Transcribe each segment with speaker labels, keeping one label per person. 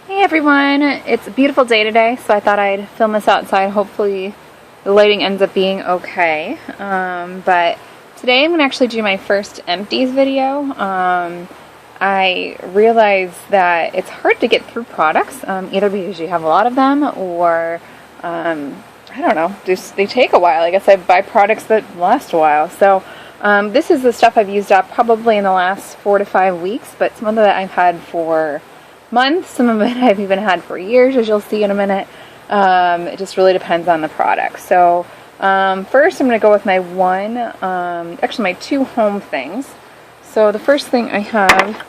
Speaker 1: Hey everyone, it's a beautiful day today, so I thought I'd film this outside. Hopefully the lighting ends up being okay. But today I'm going to actually do my first Empties video. I realized that it's hard to get through products, either because you have a lot of them or, I don't know, just they take a while. I guess I buy products that last a while. So this is the stuff I've used up probably in the last 4 to 5 weeks, but some of that I've had for months, some of it I've even had for years, as you'll see in a minute. It just really depends on the product. So first I'm going to go with my my two home things. So the first thing I have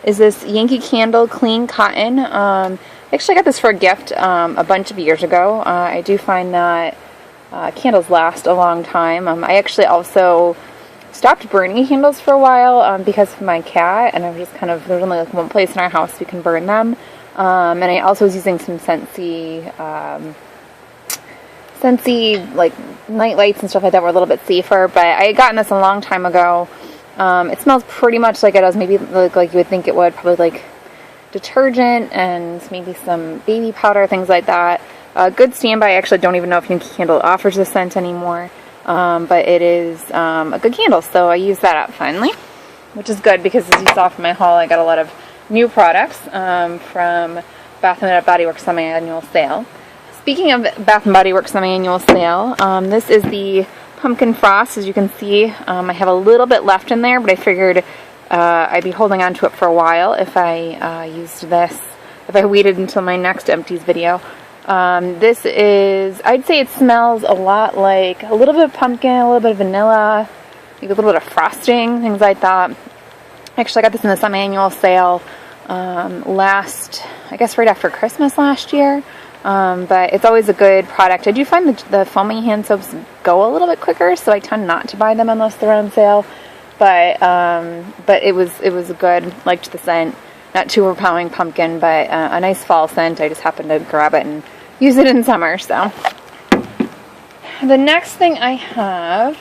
Speaker 1: is this Yankee Candle Clean Cotton. Actually I got this for a gift a bunch of years ago. I do find that candles last a long time. I actually also stopped burning candles for a while because of my cat, and I was just there's only like one place in our house we can burn them. And I also was using some Scentsy like night lights and stuff like that were a little bit safer, but I had gotten this a long time ago. It smells pretty much like it does, maybe like you would think it would, probably like detergent and maybe some baby powder, things like that. Good standby. I actually don't even know if Yankee Candle offers this scent anymore. But it is a good candle, so I used that up finally, which is good because as you saw from my haul, I got a lot of new products from Bath & Body Works semi-annual sale. Speaking of Bath & Body Works semi-annual sale, this is the Pumpkin Frost. As you can see, I have a little bit left in there, but I figured I'd be holding on to it for a while if I used this, if I waited until my next Empties video. This is, I'd say it smells a lot like a little bit of pumpkin, a little bit of vanilla, maybe a little bit of frosting, things like that. Actually, I got this in the semi-annual sale I guess right after Christmas last year. But it's always a good product. I do find the foaming hand soaps go a little bit quicker, so I tend not to buy them unless they're on sale. But it was good. Liked the scent. Not too overpowering pumpkin, but a nice fall scent. I just happened to grab it and use it in summer. So the next thing I have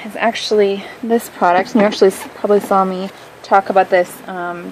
Speaker 1: is actually this product. And you actually probably saw me talk about this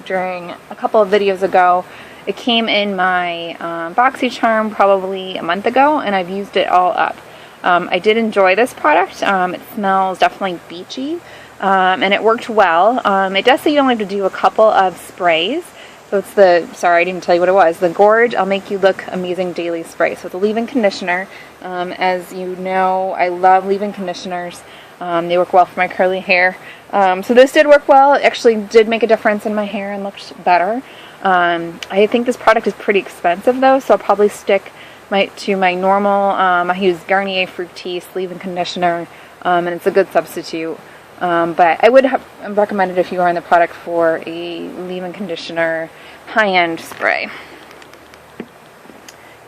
Speaker 1: during a couple of videos ago. It came in my BoxyCharm probably a month ago, and I've used it all up. I did enjoy this product. It smells definitely beachy. And it worked well. It does say you only have to do a couple of sprays. So it's sorry I didn't tell you what it was, the Gorge I'll Make You Look Amazing Daily Spray. So it's a leave-in conditioner. As you know, I love leave-in conditioners. They work well for my curly hair. So this did work well. It actually did make a difference in my hair and looked better. I think this product is pretty expensive though, so I'll probably stick to my normal, I use Garnier Fructis leave-in conditioner, and it's a good substitute. But I would recommend it if you are in the product for a leave-in conditioner high-end spray.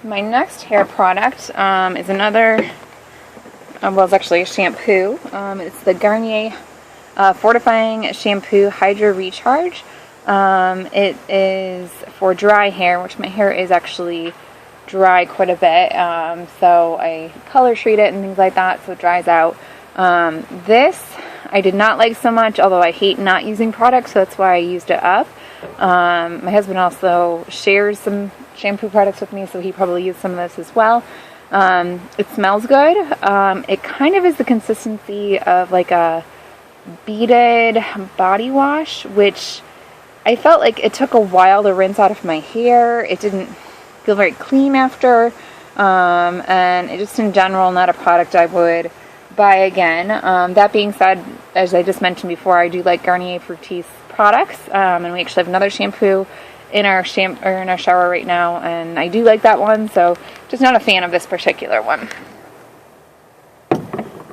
Speaker 1: My next hair product is another, it's actually a shampoo. It's the Garnier Fortifying Shampoo Hydra Recharge. It is for dry hair, which my hair is actually dry quite a bit, so I color treat it and things like that so it dries out. This I did not like so much, although I hate not using products, so that's why I used it up. My husband also shares some shampoo products with me, so he probably used some of this as well. It smells good. It kind of is the consistency of like a beaded body wash, which I felt like it took a while to rinse out of my hair. It didn't feel very clean after, and it just in general not a product I would buy again. That being said, as I just mentioned before, I do like Garnier Fructis products, and we actually have another shampoo in our shower right now, and I do like that one, so just not a fan of this particular one.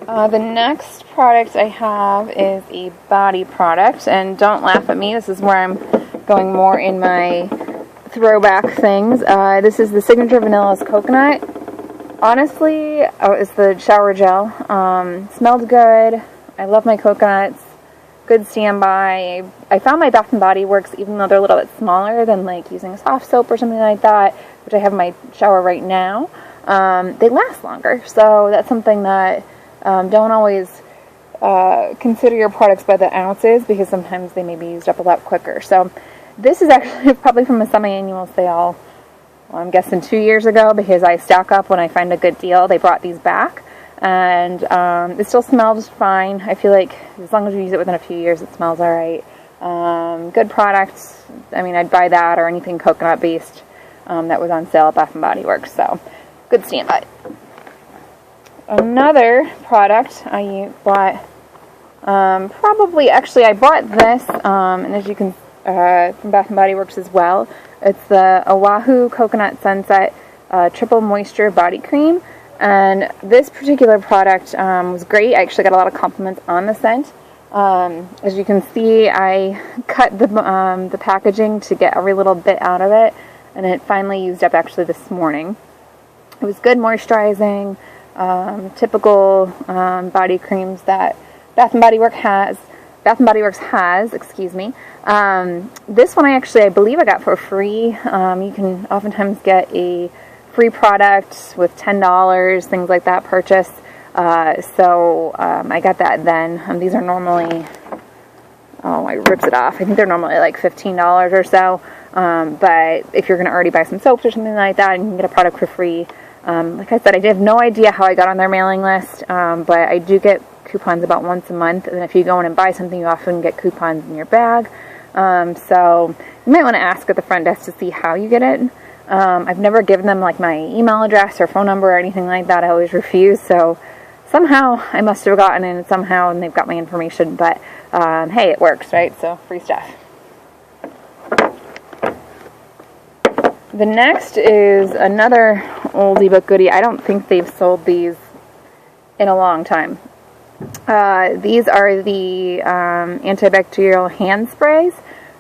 Speaker 1: The next product I have is a body product, and don't laugh at me, this is where I'm going more in my throwback things. This is the Signature Vanilla's Coconut. Honestly, it's the shower gel. Smelled good. I love my coconuts. Good standby. I found my Bath & Body Works, even though they're a little bit smaller than like using a soft soap or something like that, which I have in my shower right now, they last longer. So that's something that don't always consider your products by the ounces, because sometimes they may be used up a lot quicker. So This is actually probably from a semi-annual sale, well, I'm guessing 2 years ago, because I stock up when I find a good deal. They brought these back, and it still smells fine. I feel like as long as you use it within a few years, it smells all right. Good product. I mean, I'd buy that or anything coconut-based that was on sale at Bath & Body Works, so good standby. Another product I bought, I bought this, and as you can, from Bath & Body Works as well. It's the Oahu Coconut Sunset Triple Moisture Body Cream, and this particular product was great. I actually got a lot of compliments on the scent. As you can see, I cut the packaging to get every little bit out of it, and it finally used up actually this morning. It was good moisturizing, typical body creams that Bath & Body Works has, excuse me. This one I believe I got for free. You can oftentimes get a free product with $10, things like that purchase. So I got that then. These are normally, I ripped it off. I think they're normally like $15 or so. But if you're going to already buy some soaps or something like that, and you can get a product for free. Like I said, I have no idea how I got on their mailing list, but I do get coupons about once a month, and if you go in and buy something, you often get coupons in your bag. So you might want to ask at the front desk to see how you get it. I've never given them like my email address or phone number or anything like that. I always refuse, so somehow I must have gotten it somehow, and they've got my information, but hey, it works, right? So free stuff. The next is another oldie but goodie. I don't think they've sold these in a long time. These are the antibacterial hand sprays.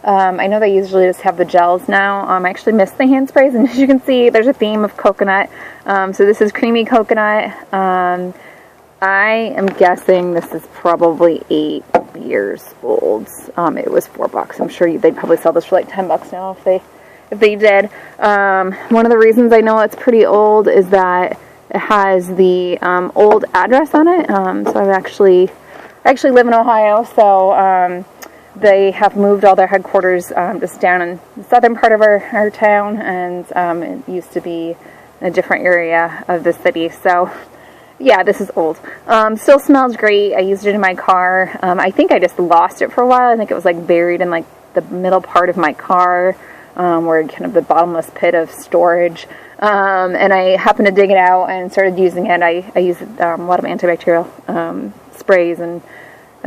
Speaker 1: I know they usually just have the gels now. I actually missed the hand sprays, and as you can see, there's a theme of coconut. So this is creamy coconut. I am guessing this is probably 8 years old. It was $4. I'm sure they'd probably sell this for like $10 now if they did. One of the reasons I know it's pretty old is that it has the old address on it. So I actually live in Ohio, so they have moved all their headquarters just down in the southern part of our town, and it used to be in a different area of the city. So yeah, this is old. Still smells great. I used it in my car. I think I just lost it for a while. I think it was like buried in like the middle part of my car, where kind of the bottomless pit of storage. And I happened to dig it out and started using it. I use a lot of antibacterial sprays and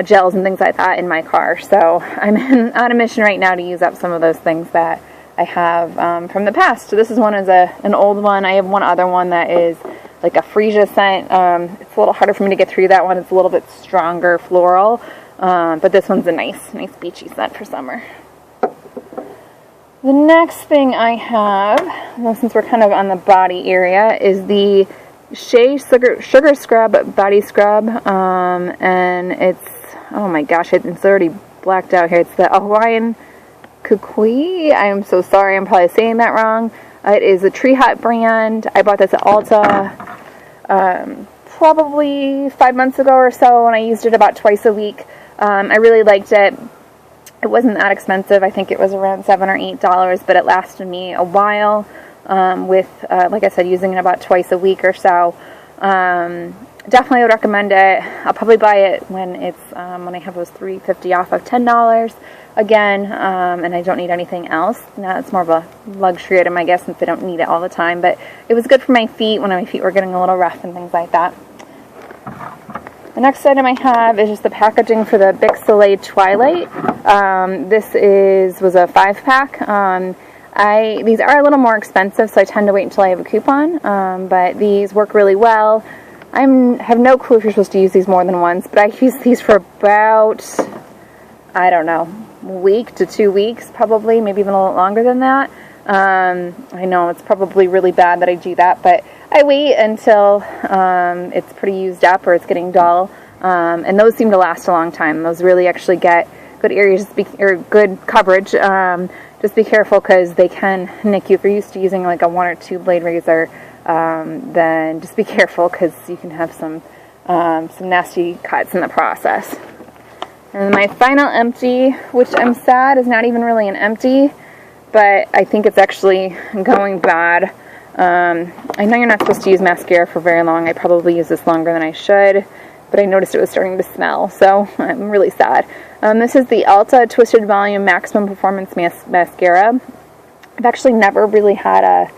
Speaker 1: gels and things like that in my car. So I'm on a mission right now to use up some of those things that I have from the past. So this is one is an old one. I have one other one that is like a freesia scent. It's a little harder for me to get through that one. It's a little bit stronger floral. But this one's a nice beachy scent for summer. The next thing I have, well, since we're kind of on the body area, is the Shea Sugar Scrub Body Scrub. And it's, oh my gosh, it's already blacked out here. It's the Hawaiian Kukui. I am so sorry, I'm probably saying that wrong. It is a Tree Hut brand. I bought this at Ulta probably 5 months ago or so, and I used it about twice a week. I really liked it. It wasn't that expensive. I think it was around $7 or $8, but it lasted me a while with, like I said, using it about twice a week or so. Definitely would recommend it. I'll probably buy it when it's when I have those $3.50 off of $10 again, and I don't need anything else. Now it's more of a luxury item, I guess, since I don't need it all the time. But it was good for my feet when my feet were getting a little rough and things like that. The next item I have is just the packaging for the Bic Soleil Twilight. This was a 5-pack. These are a little more expensive, so I tend to wait until I have a coupon. But these work really well. I have no clue if you're supposed to use these more than once, but I use these for about, I don't know, a week to 2 weeks, probably, maybe even a little longer than that. I know it's probably really bad that I do that, but I wait until it's pretty used up or it's getting dull, and those seem to last a long time. Those really actually get good areas or good coverage. Just be careful because they can nick you. If you're used to using like a 1 or 2 blade razor, then just be careful because you can have some nasty cuts in the process. And my final empty, which I'm sad is not even really an empty, but I think it's actually going bad. I know you're not supposed to use mascara for very long. I probably use this longer than I should, but I noticed it was starting to smell, so I'm really sad. This is the Ulta Twisted Volume Maximum Performance Mascara. I've actually never really had a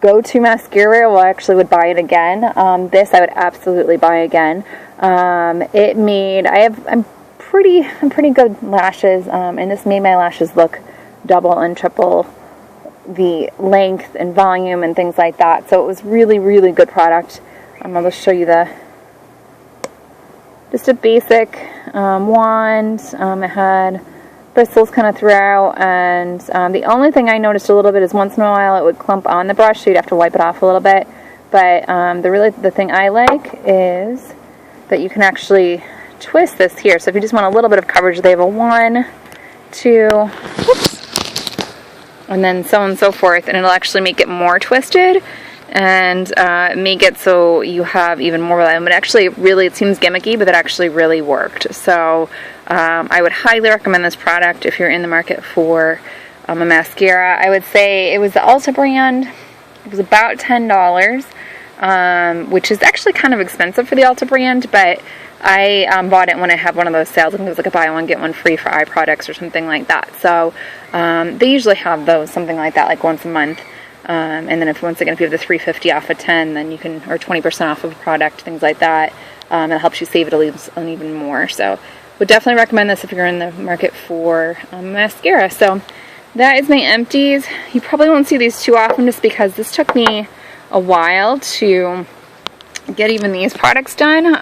Speaker 1: go-to mascara. Well, I actually would buy it again. This I would absolutely buy again. I'm pretty good lashes, and this made my lashes look double and triple the length and volume and things like that. So it was really, really good product. I'll just show you just a basic wand. It had bristles kind of throughout, and the only thing I noticed a little bit is once in a while it would clump on the brush, so you'd have to wipe it off a little bit. But the thing I like is that you can actually twist this here. So if you just want a little bit of coverage, they have a 1, 2, and then so on and so forth, and it'll actually make it more twisted and make it so you have even more volume. But actually, it seems gimmicky, but it actually really worked. So I would highly recommend this product if you're in the market for a mascara. I would say it was the Ulta brand. It was about $10, which is actually kind of expensive for the Ulta brand, but I bought it when I had one of those sales. I think it was like a buy one, get one free for eye products or something like that. So they usually have those, something like that, like once a month. And then if you have the $3.50 off of 10, then you can, or 20% off of a product, things like that. It helps you save it even more. So would definitely recommend this if you're in the market for mascara. So that is my empties. You probably won't see these too often just because this took me a while to get even these products done.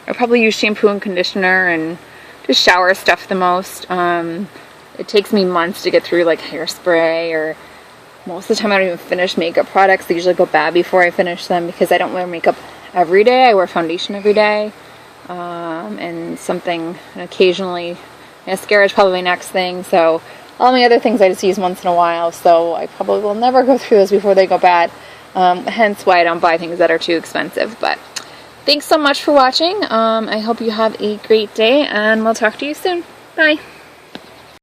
Speaker 1: I probably use shampoo and conditioner and just shower stuff the most. It takes me months to get through like hairspray, or most of the time I don't even finish makeup products. They usually go bad before I finish them because I don't wear makeup every day. I wear foundation every day, and occasionally mascara is probably my next thing. So all my other things I just use once in a while, so I probably will never go through those before they go bad. Hence why I don't buy things that are too expensive. But thanks so much for watching. I hope you have a great day, and we'll talk to you soon. Bye.